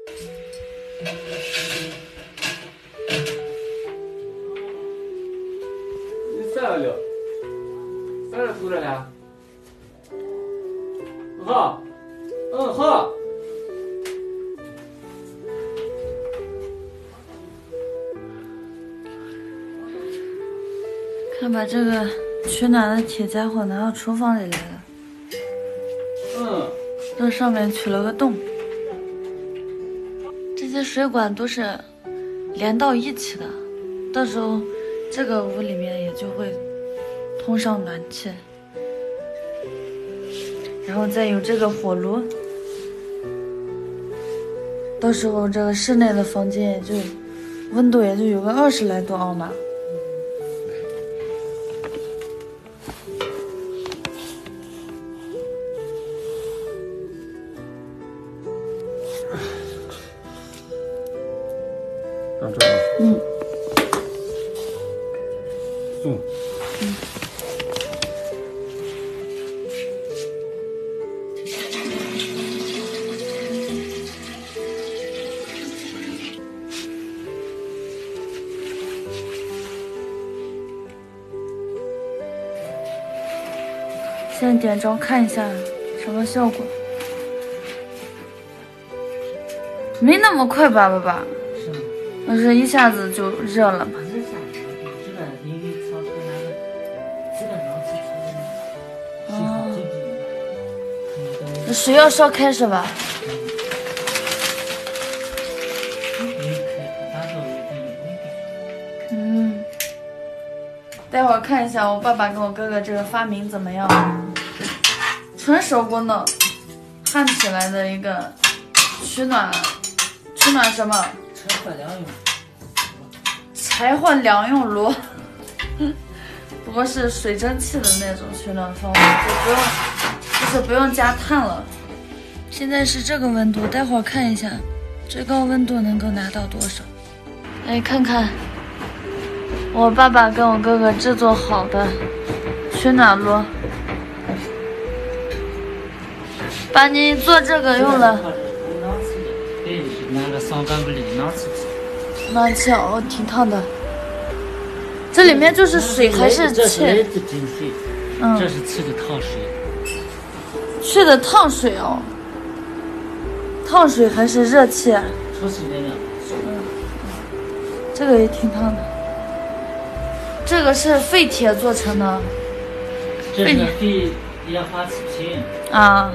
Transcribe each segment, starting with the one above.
你啥了？啥时候出来了？好，好。看，把这个取暖的铁家伙拿到厨房里来了。这上面取了个洞。这些水管都是连到一起的，到时候这个屋里面也就会通上暖气，然后再有这个火炉，到时候这个室内的房间也就温度也就有个20来度奥嘛。到这儿。送。先点着看一下什么效果，没那么快吧，爸爸？是吗？要是一下子就热了嘛。水要烧开是吧？待会儿看一下我爸爸跟我哥哥这个发明怎么样？纯手工的焊起来的一个取暖什么？柴火两用炉，不过是水蒸气的那种取暖方法，就是不用加炭了。现在是这个温度，待会儿看一下最高温度能够拿到多少。来看看我爸爸跟我哥哥制作好的取暖炉。爸，你做这个用了暖气哦，挺烫的。这里面就是水还是气？这是气的烫水。去的烫水哦，烫水还是热气？这个也挺烫的。这个是废铁做成的。这是废烟花气瓶啊。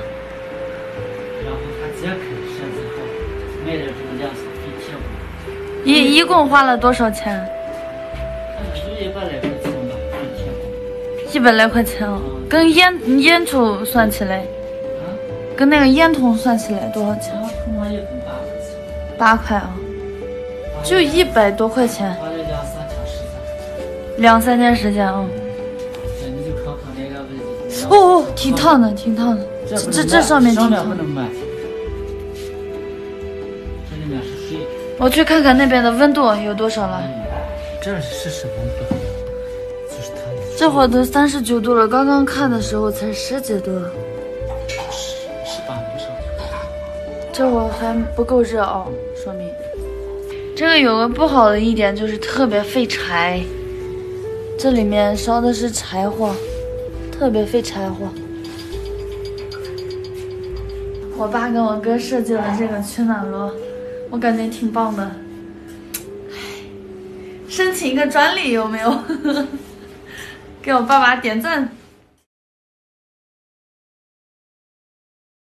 然后它解开上之后，卖的这个两层废铁锅。一共花了多少钱？100来块钱吧，废铁锅。100来块钱哦，跟烟头算起来。跟那个烟筒算起来多少钱？8块啊，就100多块钱。花了2、3天时间啊。你就看看那个位置。哦，挺烫的，挺烫的。这上面挺烫的。这里面是水。我去看看那边的温度有多少了。这是什么温度？就是它。这会儿都39度了，刚刚看的时候才10几度。这会儿还不够热哦，说明这个有个不好的一点就是特别费柴，这里面烧的是柴火，特别费柴火。我爸跟我哥设计的这个取暖炉，我感觉挺棒的。申请一个专利有没有？给我爸爸点赞。